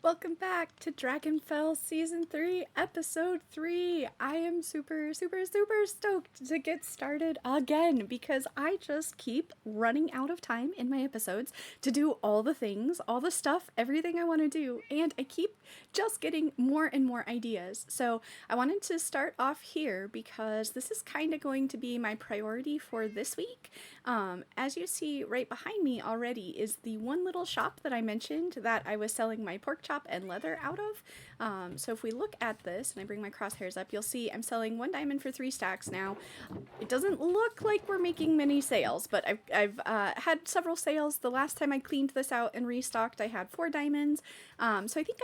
Welcome back to Dragonfell Season 3, Episode 3. I am super stoked to get started again because I just keep running out of time in my episodes to do all the things, all the stuff, everything I want to do, and I keep just getting more and more ideas. So I wanted to start off here because this is kind of going to be my priority for this week. As you see right behind me already is the one little shop that I mentioned that I was selling my pork chop and leather out of. So if we look at this and I bring my crosshairs up, you'll see I'm selling 1 diamond for 3 stacks now. It doesn't look like we're making many sales, but I've had several sales. The last time I cleaned this out and restocked, I had 4 diamonds. So I think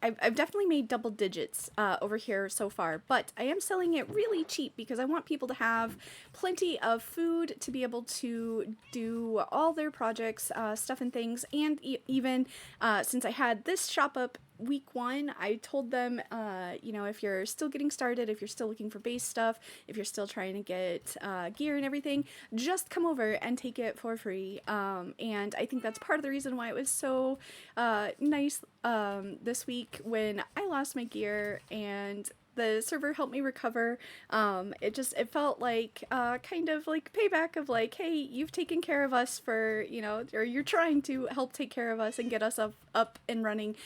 I've definitely made double digits over here so far, but I am selling it really cheap because I want people to have plenty of food to be able to do all their projects, stuff and things, and even since I had this shop up week 1, I told them, if you're still getting started, if you're still looking for base stuff, if you're still trying to get gear and everything, just come over and take it for free. And I think that's part of the reason why it was so nice this week when I lost my gear and the server helped me recover. It felt like kind of like payback of like, hey, you've taken care of us for, or you're trying to help take care of us and get us up and running.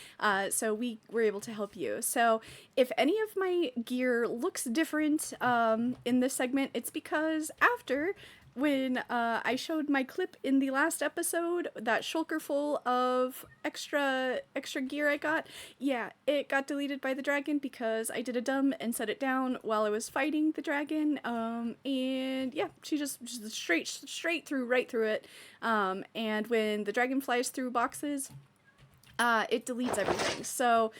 So we were able to help you. So if any of my gear looks different in this segment, it's because after when I showed my clip in the last episode, that shulker full of extra gear I got, yeah, it got deleted by the dragon because I did a dumb and set it down while I was fighting the dragon. And yeah, she just straight through, right through it. And when the dragon flies through boxes, it deletes everything. So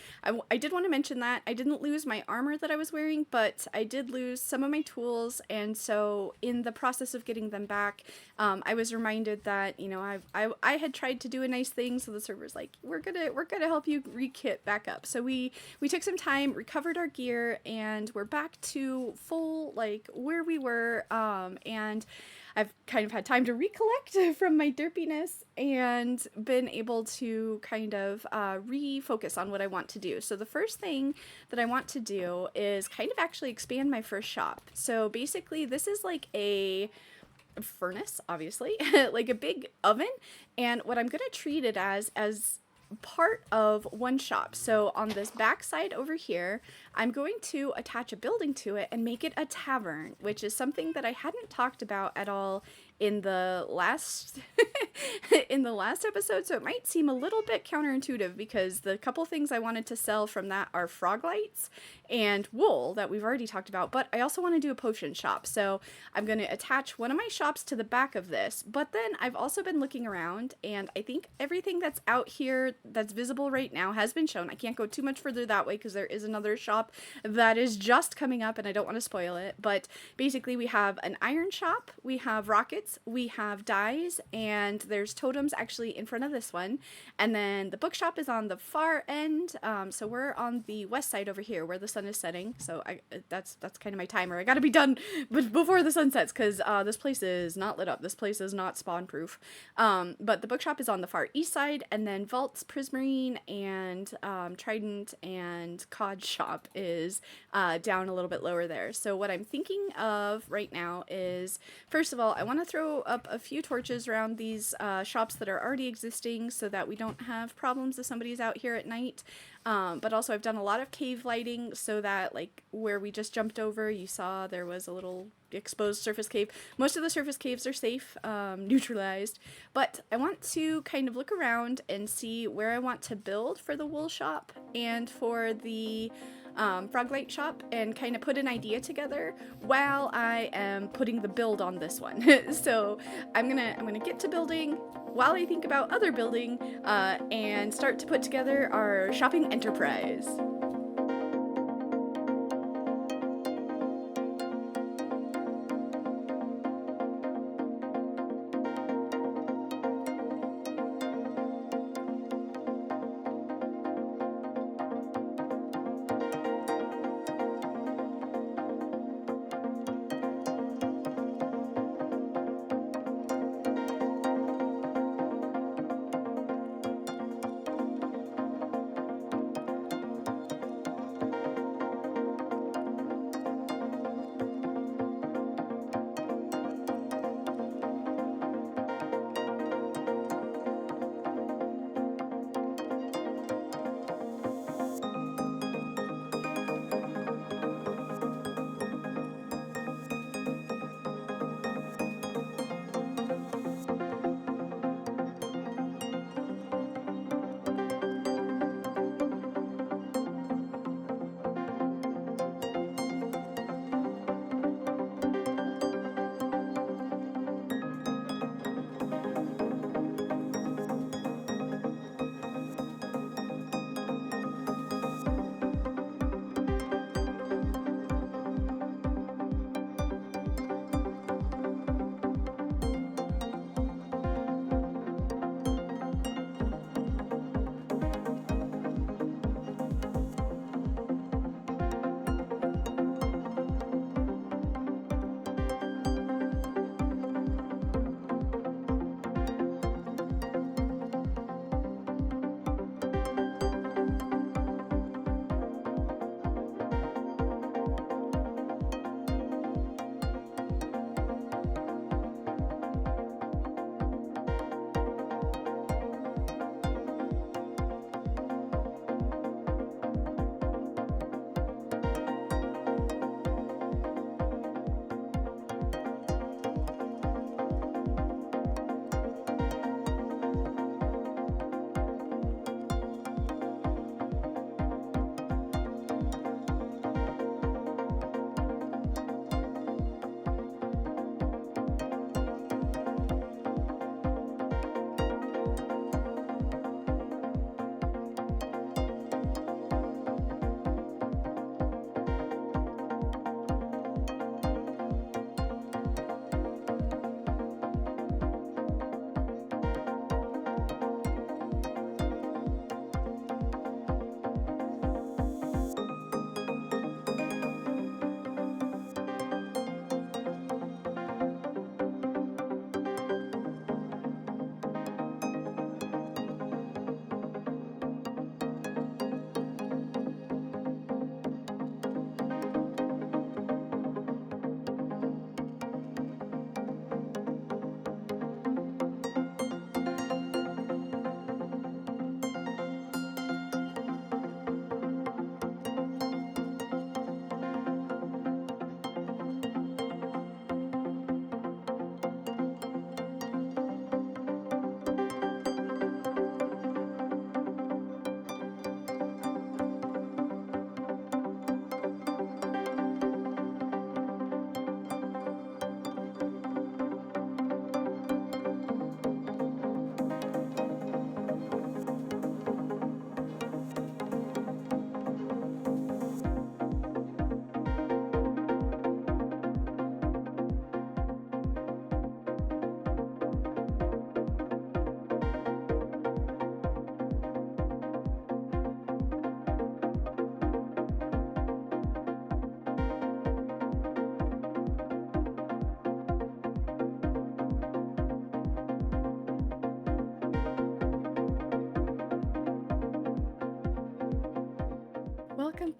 I did want to mention that. I didn't lose my armor that I was wearing, but I did lose some of my tools, and so in the process of getting them back, I was reminded that, I had tried to do a nice thing, so the server's like, we're gonna help you re-kit back up. So we took some time, recovered our gear, and we're back to full, like, where we were, and I've kind of had time to recollect from my derpiness and been able to kind of refocus on what I want to do. So the first thing that I want to do is kind of actually expand my first shop. So basically this is like a furnace, obviously, like a big oven, and what I'm going to treat it as part of one shop. So on this back side over here, I'm going to attach a building to it and make it a tavern, which is something that I hadn't talked about at all in the last episode, so it might seem a little bit counterintuitive because the couple things I wanted to sell from that are frog lights and wool that we've already talked about, but I also want to do a potion shop. So I'm going to attach one of my shops to the back of this, but then I've also been looking around, and I think everything that's out here that's visible right now has been shown. I can't go too much further that way because there is another shop that is just coming up and I don't want to spoil it, but basically we have an iron shop, we have rockets, we have dyes, and there's totems actually in front of this one, and then the bookshop is on the far end. So we're on the west side over here where the sun is setting, so that's kind of my timer. I gotta be done before the sun sets because this place is not lit up. This place is not spawn proof. But the bookshop is on the far east side, and then vaults, prismarine, and trident and cod shop is down a little bit lower there. So what I'm thinking of right now is, first of all, I want to throw up a few torches around these shops that are already existing so that we don't have problems if somebody's out here at night. But also I've done a lot of cave lighting so that, like, where we just jumped over, you saw there was a little exposed surface cave. Most of the surface caves are safe, neutralized, but I want to kind of look around and see where I want to build for the wool shop and for the Froglight shop, and kind of put an idea together while I am putting the build on this one. So I'm gonna get to building while I think about other building and start to put together our shopping enterprise.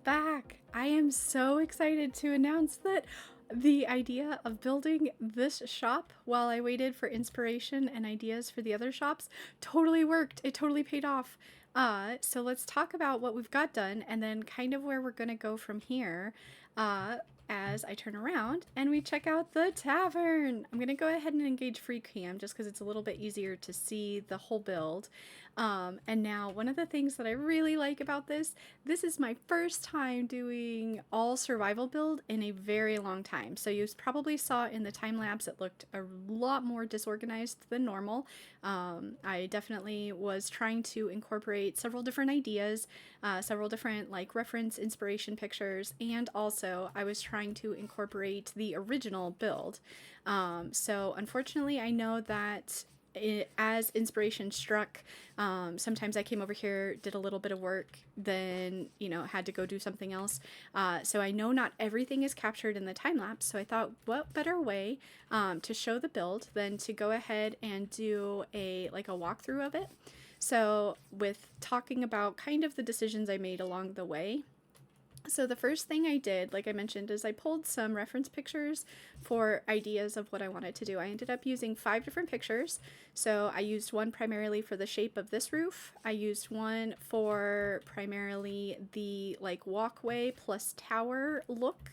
back. I am so excited to announce that the idea of building this shop while I waited for inspiration and ideas for the other shops totally worked. It totally paid off. So let's talk about what we've got done and then kind of where we're gonna go from here. As I turn around and we check out the tavern. I'm gonna go ahead and engage free cam just because it's a little bit easier to see the whole build. And now one of the things that I really like about this is my first time doing all survival build in a very long time. So you probably saw in the time lapse it looked a lot more disorganized than normal. I definitely was trying to incorporate several different ideas, several different like reference inspiration pictures, and also I was trying to incorporate the original build. So unfortunately I know that as inspiration struck, sometimes I came over here, did a little bit of work, then, you know, had to go do something else. So I know not everything is captured in the time lapse. So I thought, what better way to show the build than to go ahead and do a walkthrough of it. So with talking about kind of the decisions I made along the way. So the first thing I did, like I mentioned, is I pulled some reference pictures for ideas of what I wanted to do. I ended up using 5 different pictures. So I used one primarily for the shape of this roof. I used one for primarily the like walkway plus tower look.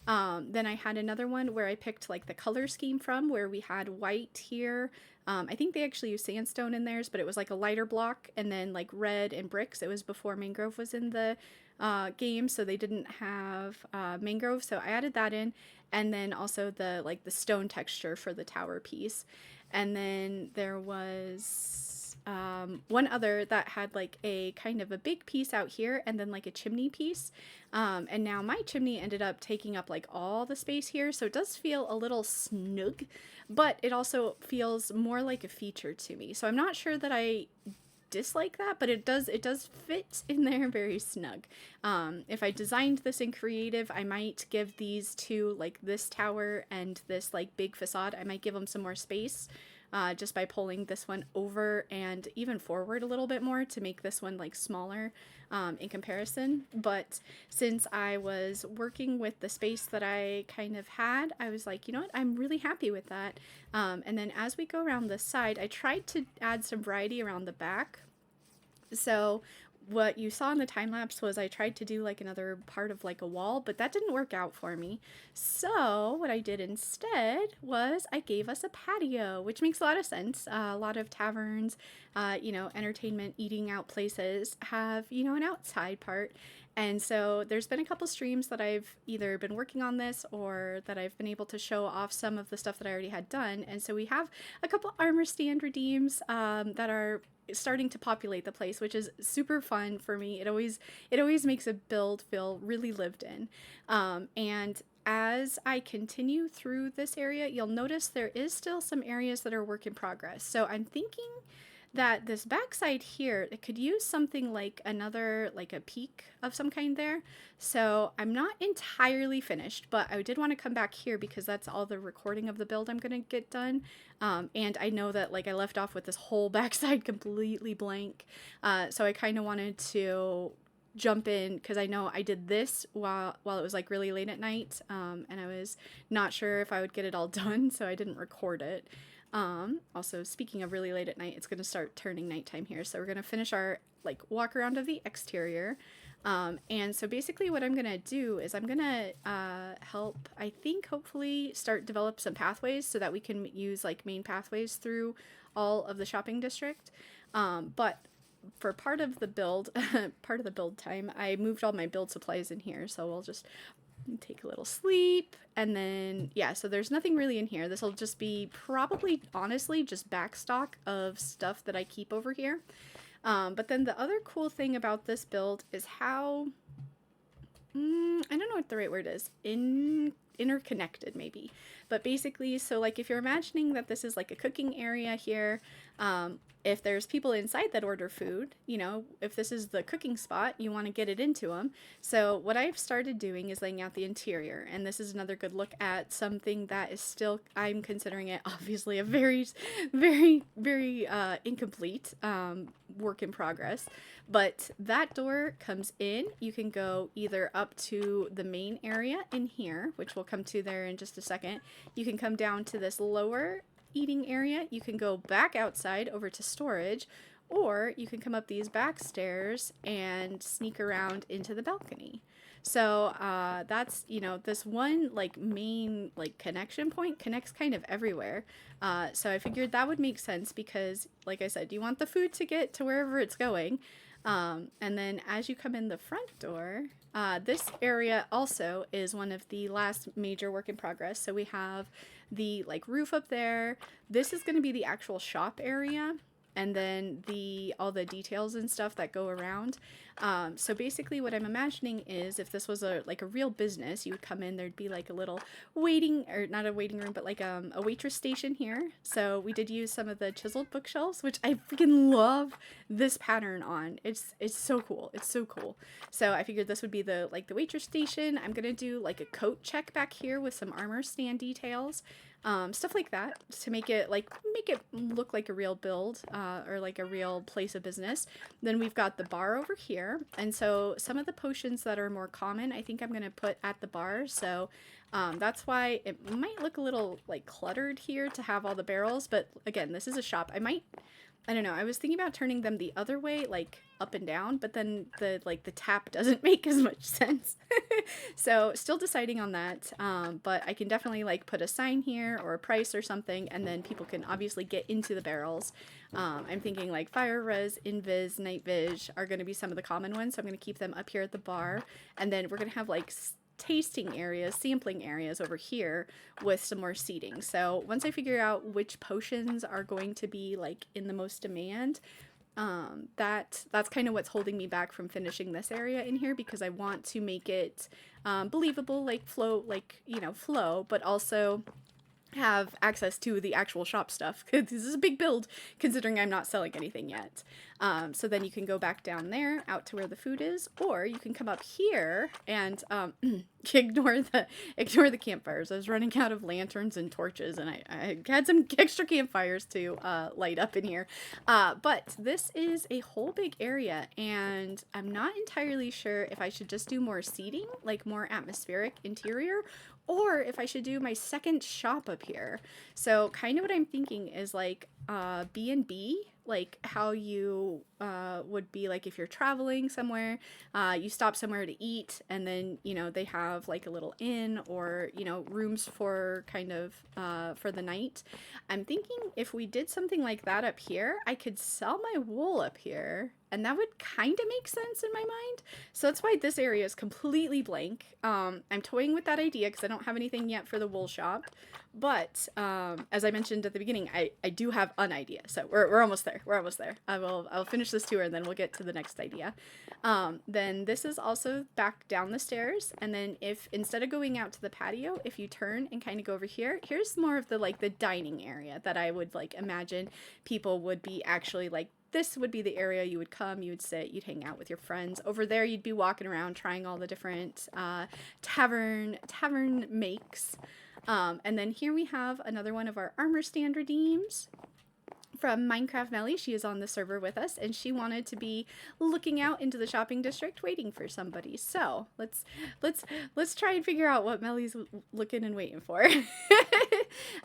Then I had another one where I picked like the color scheme from, where we had white here. I think they actually used sandstone in theirs, but it was like a lighter block, and then like red and bricks. It was before mangrove was in the game, so they didn't have mangrove, so I added that in, and then also the stone texture for the tower piece. And then there was one other that had like a kind of a big piece out here and then like a chimney piece, and now my chimney ended up taking up like all the space here, so it does feel a little snug, but it also feels more like a feature to me. So I'm not sure that I dislike that, but it does fit in there very snug. If I designed this in creative, I might give these two, like this tower and this like big facade, I might give them some more space, just by pulling this one over and even forward a little bit more to make this one like smaller in comparison. But since I was working with the space that I kind of had, I was like, you know what, I'm really happy with that. And then as we go around this side, I tried to add some variety around the back. So what you saw in the time lapse was I tried to do like another part of like a wall, but that didn't work out for me. So what I did instead was I gave us a patio, which makes a lot of sense. A lot of taverns, you know, entertainment, eating out places have, you know, an outside part. And so there's been a couple streams that I've either been working on this or that I've been able to show off some of the stuff that I already had done. And so we have a couple armor stand redeems that are starting to populate the place, which is super fun for me. It always makes a build feel really lived in. And as I continue through this area, you'll notice there is still some areas that are work in progress. So I'm thinking that this backside here, it could use something like another, like a peak of some kind there. So I'm not entirely finished, but I did want to come back here because that's all the recording of the build I'm going to get done. And I know that like I left off with this whole backside completely blank. So I kind of wanted to jump in because I know I did this while it was like really late at night. And I was not sure if I would get it all done, so I didn't record it. Also, speaking of really late at night, it's going to start turning nighttime here. So we're going to finish our like walk around of the exterior. And so basically what I'm going to do is I'm going to help, I think, hopefully start develop some pathways so that we can use like main pathways through all of the shopping district. But for part of the build time, I moved all my build supplies in here. So we'll just take a little sleep, and then yeah, so there's nothing really in here. This will just be probably honestly just backstock of stuff that I keep over here. But then the other cool thing about this build is how I don't know what the right word is, interconnected maybe, but basically, so like if you're imagining that this is like a cooking area here, If there's people inside that order food, you know, if this is the cooking spot, you want to get it into them. So what I've started doing is laying out the interior, and this is another good look at something that is still, I'm considering it obviously a very, very incomplete work in progress. But that door comes in. You can go either up to the main area in here, which we'll come to there in just a second. You can come down to this lower eating area. You can go back outside over to storage, or you can come up these back stairs and sneak around into the balcony. So that's, you know, this one like main like connection point connects kind of everywhere. So I figured that would make sense because, like I said, you want the food to get to wherever it's going. And then as you come in the front door, this area also is one of the last major work in progress. So we have the like roof up there. This is going to be the actual shop area, and then all the details and stuff that go around. So basically what I'm imagining is if this was a real business, you would come in, there'd be like a little waiting, or not a waiting room, but like a waitress station here. So we did use some of the chiseled bookshelves, which I freaking love this pattern on. It's so cool. It's so cool. So I figured this would be the waitress station. I'm going to do like a coat check back here with some armor stand details. Stuff like that to make it look like a real build, or like a real place of business. Then we've got the bar over here, and so some of the potions that are more common I think I'm going to put at the bar. So that's why it might look a little like cluttered here to have all the barrels, but again, this is a shop. I don't know. I was thinking about turning them the other way, like up and down, but then the tap doesn't make as much sense. So still deciding on that. But I can definitely like put a sign here or a price or something, and then people can obviously get into the barrels. I'm thinking like fire res, invis, night vis are going to be some of the common ones. So I'm going to keep them up here at the bar, and then we're going to have like tasting areas, sampling areas over here with some more seating. So once I figure out which potions are going to be like in the most demand, that's kind of what's holding me back from finishing this area in here, because I want to make it believable, like flow, but also have access to the actual shop stuff. This is a big build considering I'm not selling anything yet. So then you can go back down there out to where the food is, or you can come up here and ignore the campfires. I was running out of lanterns and torches, and I had some extra campfires to light up in here. But this is a whole big area, and I'm not entirely sure if I should just do more seating, like more atmospheric interior, or if I should do my second shop up here. So kind of what I'm thinking is like B&B, like how you would be like if you're traveling somewhere, you stop somewhere to eat, and then, you know, they have like a little inn or, you know, rooms for kind of for the night. I'm thinking if we did something like that up here, I could sell my wool up here, and that would kind of make sense in my mind. So that's why this area is completely blank. I'm toying with that idea because I don't have anything yet for the wool shop. But as I mentioned at the beginning, I do have an idea. So we're almost there. We're almost there. I'll finish this tour, and then we'll get to the next idea. Then this is also back down the stairs. And then if instead of going out to the patio, if you turn and kind of go over here, here's more of the dining area that I would like imagine people would be actually like. This would be the area you would come, you would sit, you'd hang out with your friends. Over there, you'd be walking around trying all the different tavern makes. And then here we have another one of our armor stand redeems from Minecraft Melly. She is on the server with us, and she wanted to be looking out into the shopping district waiting for somebody. So let's try and figure out what Melly's looking and waiting for.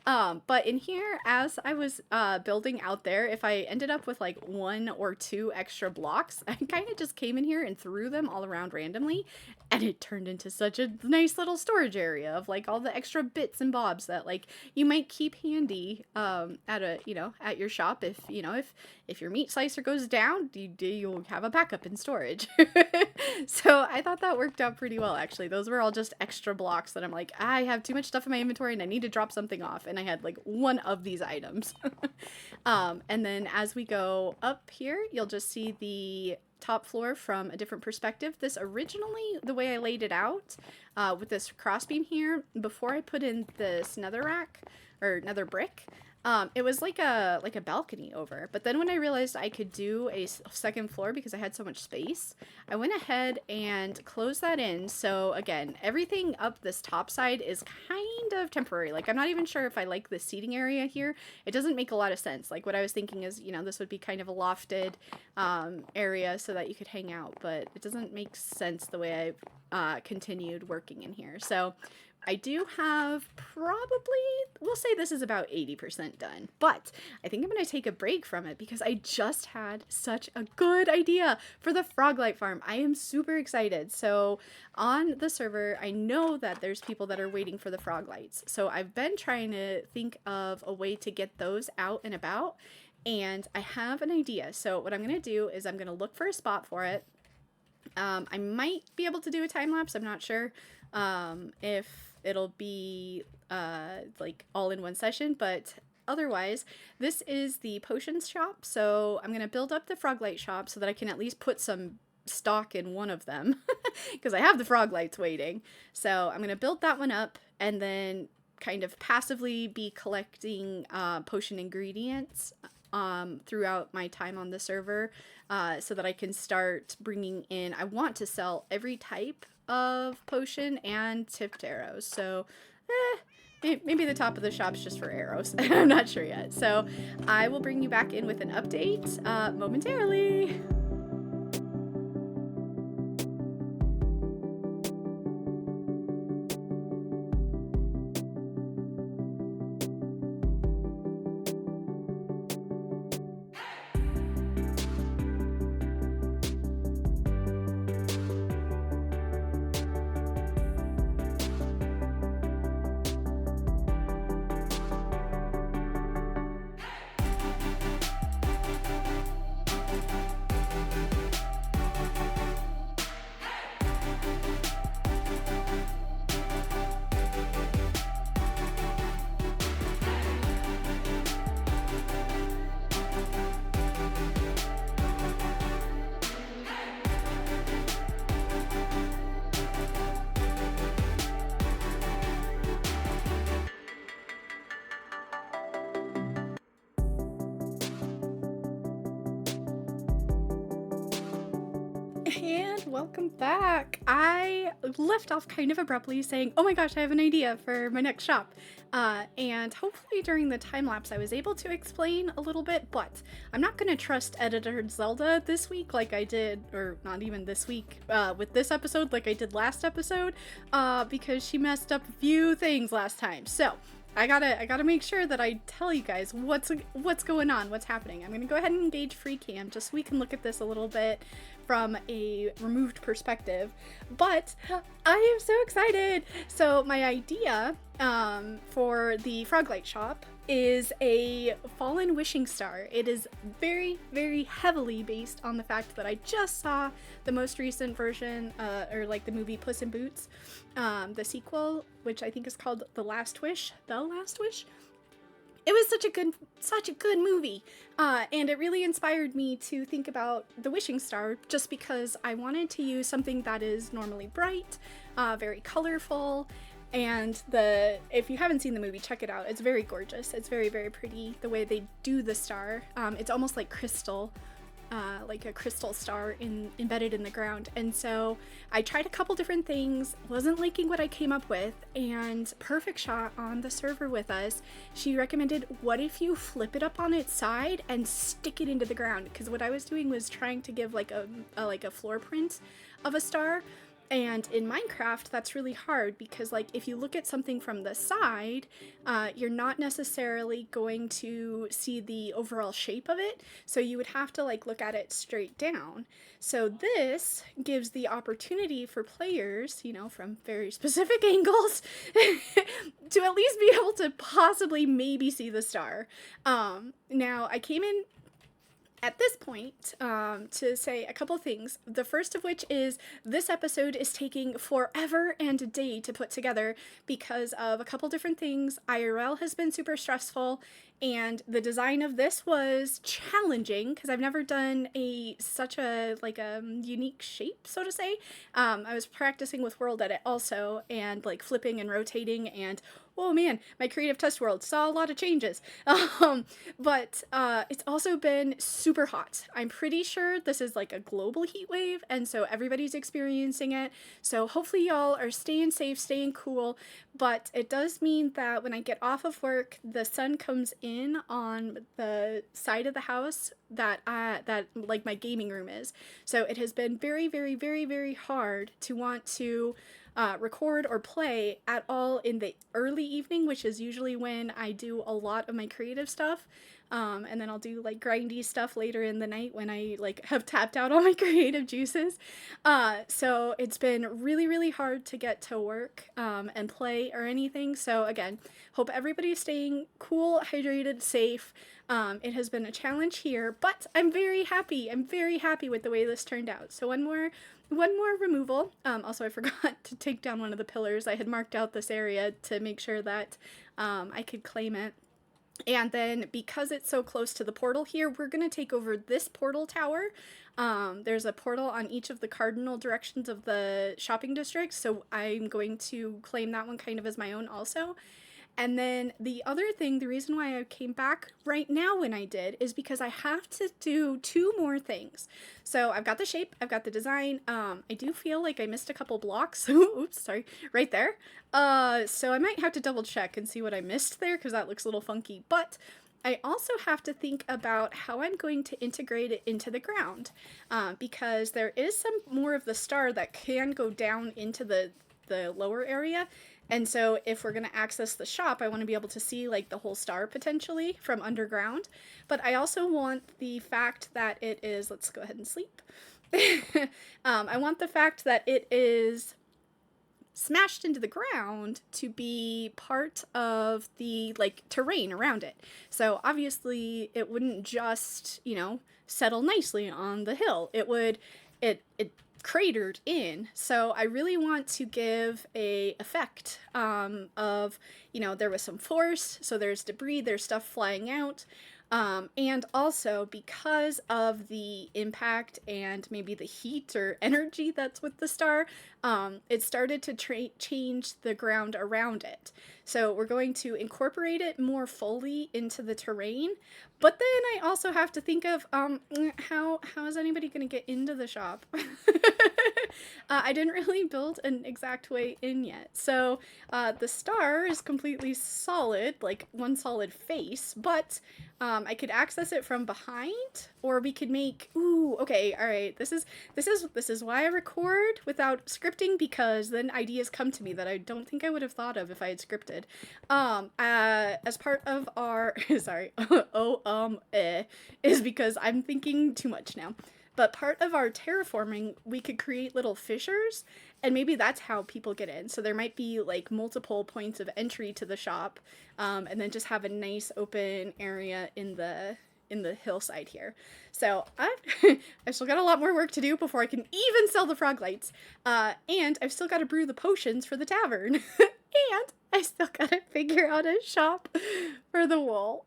But in here, as I was building out there, if I ended up with like 1 or 2 extra blocks, I kind of just came in here and threw them all around randomly, and it turned into such a nice little storage area of like all the extra bits and bobs that like you might keep handy at your shop if your meat slicer goes down, you'll have a backup in storage. So I thought that worked out pretty well, actually. Those were all just extra blocks that I'm like, I have too much stuff in my inventory and I need to drop something off, and I had like 1 of these items. And then as we go up here, you'll just see the top floor from a different perspective. This originally, the way I laid it out with this crossbeam here, before I put in this nether rack or nether brick, It was like a balcony over. But then when I realized I could do a second floor because I had so much space, I went ahead and closed that in. So again, everything up this top side is kind of temporary. Like, I'm not even sure if I like the seating area here. It doesn't make a lot of sense. Like, what I was thinking is, this would be kind of a lofted area so that you could hang out, but it doesn't make sense the way I've continued working in here. So I do have we'll say this is about 80% done, but I think I'm going to take a break from it because I just had such a good idea for the Froglight farm. I am super excited. So on the server, I know that there's people that are waiting for the Froglights. So I've been trying to think of a way to get those out and about, and I have an idea. So what I'm going to do is I'm going to look for a spot for it. I might be able to do a time lapse. I'm not sure if it'll be like all in one session, but otherwise this is the potions shop. So I'm gonna build up the Froglight shop so that I can at least put some stock in one of them because I have the Froglights waiting. So I'm gonna build that one up and then kind of passively be collecting potion ingredients throughout my time on the server so that I can start bringing in, I want to sell every type of potion and tipped arrows. So maybe the top of the shop's just for arrows. I'm not sure yet. So I will bring you back in with an update momentarily. And welcome back. I left off kind of abruptly saying, oh my gosh, I have an idea for my next shop. And hopefully during the time lapse I was able to explain a little bit, but I'm not going to trust Editor Zelda this week like I did, or not even this week, with this episode like I did last episode, because she messed up a few things last time. So I gotta make sure that I tell you guys what's going on, what's happening. I'm gonna go ahead and engage free cam just so we can look at this a little bit from a removed perspective. But I am so excited. So my idea for the Froglight shop is a fallen wishing star. It is very, very heavily based on the fact that I just saw the most recent version, or like the movie Puss in Boots, the sequel, which I think is called The Last Wish. It was such a good movie, and it really inspired me to think about the wishing star just because I wanted to use something that is normally bright, very colorful, and if you haven't seen the movie, check it out. It's very gorgeous. It's very, very pretty the way they do the star. It's almost like crystal. Like a crystal star embedded in the ground. And so I tried a couple different things, wasn't liking what I came up with, and Perfect Shot on the server with us, she recommended, what if you flip it up on its side and stick it into the ground? Because what I was doing was trying to give like a floor print of a star. And in Minecraft, that's really hard because, like, if you look at something from the side, you're not necessarily going to see the overall shape of it. So you would have to, like, look at it straight down. So this gives the opportunity for players, from very specific angles, to at least be able to possibly maybe see the star. Now, I came in at this point to say a couple things. The first of which is this episode is taking forever and a day to put together because of a couple different things. IRL has been super stressful, and the design of this was challenging because I've never done such a unique shape, so to say. I was practicing with World Edit also, and like flipping and rotating, and oh man, my creative test world saw a lot of changes. But it's also been super hot. I'm pretty sure this is like a global heat wave, and so everybody's experiencing it. So hopefully y'all are staying safe, staying cool. But it does mean that when I get off of work, the sun comes in on the side of the house that like my gaming room is. So it has been very, very, very, very hard to want to record or play at all in the early evening, which is usually when I do a lot of my creative stuff. And then I'll do like grindy stuff later in the night when I like have tapped out all my creative juices. So it's been really, really hard to get to work and play or anything. So again, hope everybody's staying cool, hydrated, safe. It has been a challenge here, but I'm very happy. I'm very happy with the way this turned out. So one more removal. Also, I forgot to take down one of the pillars. I had marked out this area to make sure that I could claim it. And then because it's so close to the portal here, we're going to take over this portal tower. There's a portal on each of the cardinal directions of the shopping district, so I'm going to claim that one kind of as my own also. And then the other thing, the reason why I came back right now when I did, is because I have to do 2 more things. So I've got the shape, I've got the design. I do feel like I missed a couple blocks. Oops, sorry, right there. So I might have to double check and see what I missed there, because that looks a little funky. But I also have to think about how I'm going to integrate it into the ground, because there is some more of the star that can go down into the lower area. And so if we're going to access the shop, I want to be able to see like the whole star potentially from underground. But I also want the fact that it is, let's go ahead and sleep. I want the fact that it is smashed into the ground to be part of the like terrain around it. So obviously it wouldn't just, you know, settle nicely on the hill. It would, it cratered in. So I really want to give a effect of, you know, there was some force, so there's debris, there's stuff flying out. And also because of the impact and maybe the heat or energy that's with the star, it started to change the ground around it. So we're going to incorporate it more fully into the terrain. But then I also have to think of how is anybody going to get into the shop? I didn't really build an exact way in yet. So the star is completely solid, like one solid face, but I could access it from behind, or we could make, ooh, okay, all right. This is why I record without scripting, because then ideas come to me that I don't think I would have thought of if I had scripted. As part of our, sorry, is because I'm thinking too much now. But part of our terraforming, we could create little fissures, and maybe that's how people get in. So there might be like multiple points of entry to the shop, and then just have a nice open area in the hillside here. So I've still got a lot more work to do before I can even sell the frog lights. And I've still got to brew the potions for the tavern. And I still gotta figure out a shop for the wool.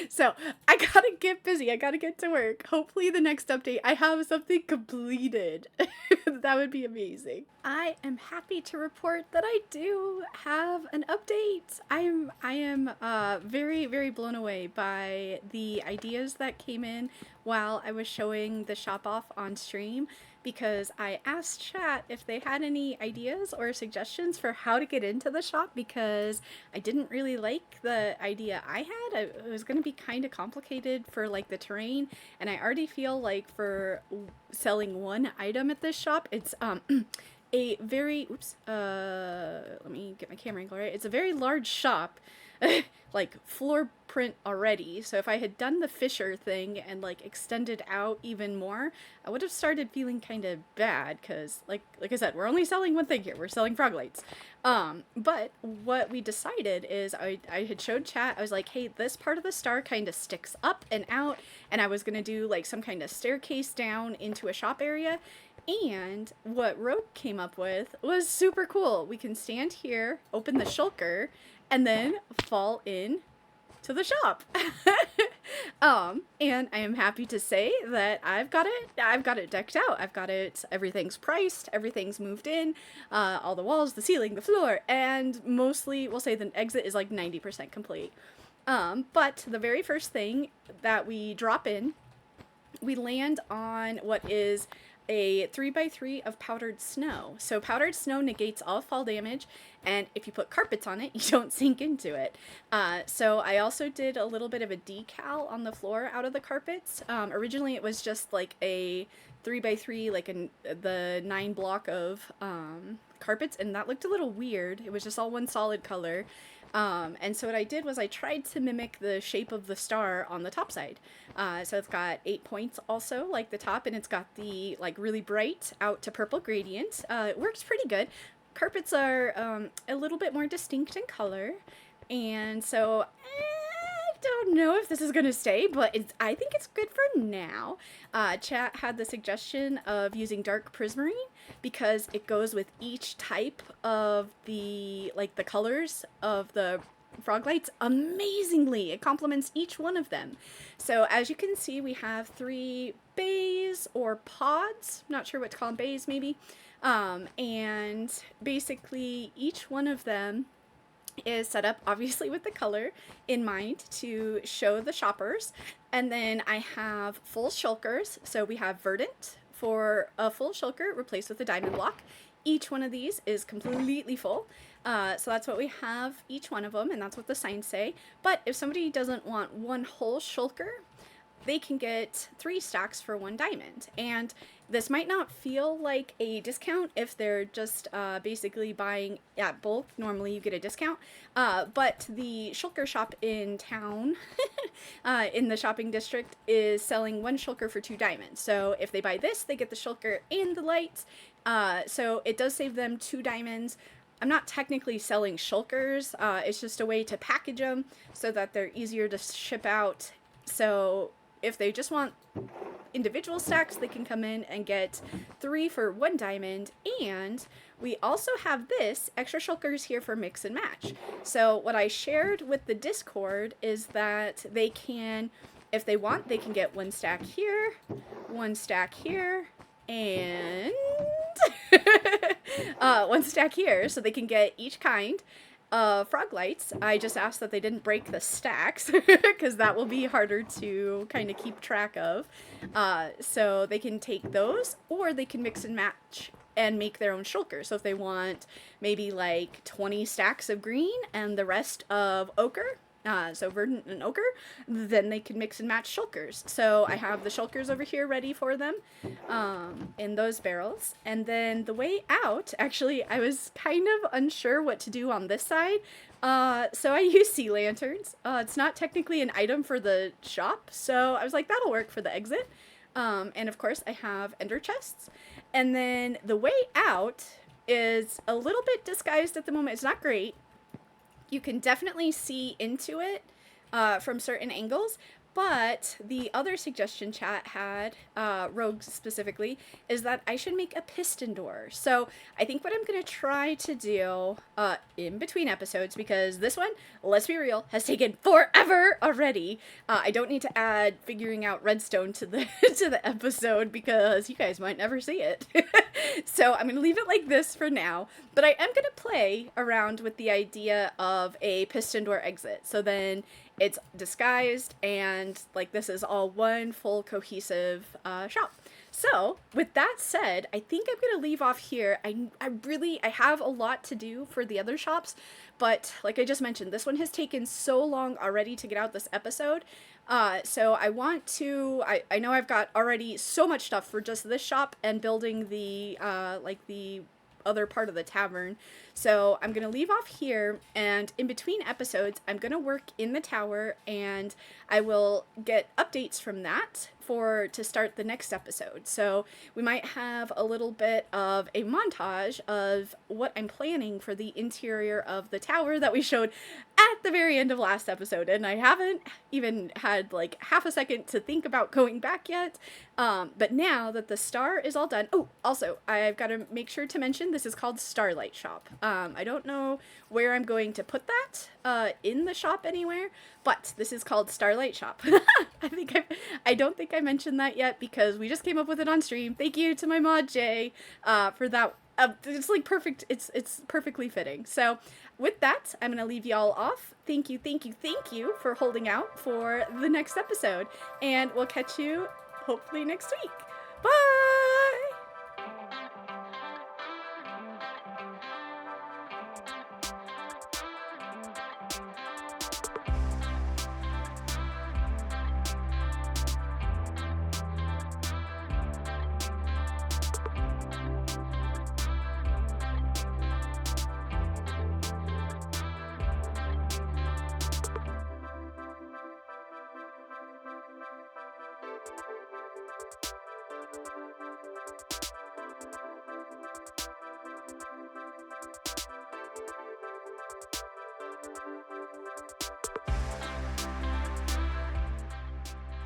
So I gotta get busy. I gotta get to work. Hopefully the next update I have something completed. That would be amazing. I am happy to report that I do have an update. I am very, very blown away by the ideas that came in while I was showing the shop off on stream, because I asked chat if they had any ideas or suggestions for how to get into the shop, because I didn't really like the idea I had. It was going to be kind of complicated for like the terrain, and I already feel like for selling one item at this shop, it's a very, let me get my camera angle right. It's a very large shop, like floor print already. So if I had done the Fisher thing and like extended out even more, I would have started feeling kind of bad, because like I said, we're only selling one thing here. We're selling frog lights. But what we decided is I had showed chat. I was like, hey, this part of the star kind of sticks up and out, and I was gonna do like some kind of staircase down into a shop area. And what Rogue came up with was super cool. We can stand here, open the shulker, and then fall in to the shop. And I am happy to say that I've got it decked out. I've got it, everything's priced, everything's moved in, all the walls, the ceiling, the floor, and mostly, we'll say the exit is like 90% complete. But the very first thing that we drop in, we land on what is a 3x3 of powdered snow. So powdered snow negates all fall damage, and if you put carpets on it, you don't sink into it. So I also did a little bit of a decal on the floor out of the carpets. Originally it was just like a 3x3, like the 9 block of carpets, and that looked a little weird. It was just all one solid color. And so what I did was I tried to mimic the shape of the star on the top side. So it's got 8 points also, like the top, and it's got the like really bright out to purple gradient. It works pretty good. Carpets are a little bit more distinct in color, and so I don't know if this is going to stay, but I think it's good for now. Chat had the suggestion of using dark prismarine because it goes with each type of the colors of the frog lights amazingly. It complements each one of them. So as you can see, we have 3 bays or pods, not sure what to call them, bays maybe, and basically each one of them is set up obviously with the color in mind to show the shoppers. And then I have full shulkers. So we have verdant for a full shulker replaced with a diamond block. Each one of these is completely full. So that's what we have, each one of them, and that's what the signs say. But if somebody doesn't want one whole shulker, they can get 3 stacks for 1 diamond. And this might not feel like a discount if they're just basically buying at bulk. Normally you get a discount. But the shulker shop in town, in the shopping district, is selling 1 shulker for 2 diamonds. So if they buy this, they get the shulker and the lights. So it does save them 2 diamonds. I'm not technically selling shulkers. It's just a way to package them so that they're easier to ship out. So if they just want individual stacks, they can come in and get 3 for 1 diamond. And we also have this extra shulkers here for mix and match. So what I shared with the Discord is that they can, if they want, they can get 1 stack here, 1 stack here, and 1 stack here, so they can get each kind of frog lights. I just asked that they didn't break the stacks because that will be harder to kind of keep track of. So they can take those, or they can mix and match and make their own shulker. So if they want maybe like 20 stacks of green and the rest of ochre, so verdant and ochre, then they can mix and match shulkers. So I have the shulkers over here ready for them in those barrels. And then the way out, actually, I was kind of unsure what to do on this side. So I use sea lanterns. It's not technically an item for the shop, so I was like, that'll work for the exit. And of course, I have ender chests. And then the way out is a little bit disguised at the moment. It's not great. You can definitely see into it from certain angles, but the other suggestion chat had, Rogue specifically, is that I should make a piston door. So I think what I'm going to try to do in between episodes, because this one, let's be real, has taken forever already. I don't need to add figuring out redstone to the to the episode because you guys might never see it. So I'm going to leave it like this for now, but I am going to play around with the idea of a piston door exit. So then it's disguised and like this is all one full cohesive shop. So with that said, I think I'm going to leave off here. I have a lot to do for the other shops, but like I just mentioned, this one has taken so long already to get out this episode. So I want to, I know I've got already so much stuff for just this shop and building the, like the other part of the tavern. So I'm going to leave off here, and in between episodes, I'm going to work in the tower, and I will get updates from that to start the next episode. So we might have a little bit of a montage of what I'm planning for the interior of the tower that we showed at at the very end of last episode, and I haven't even had like half a second to think about going back yet. But now that the star is all done, oh, also, I've got to make sure to mention this is called Starlight Shop. I don't know where I'm going to put that in the shop anywhere, but this is called Starlight Shop. I don't think I mentioned that yet because we just came up with it on stream. Thank you to my mod Jay for that. It's like perfect. It's perfectly fitting. So with that, I'm gonna leave y'all off. Thank you for holding out for the next episode, and we'll catch you hopefully next week. Bye.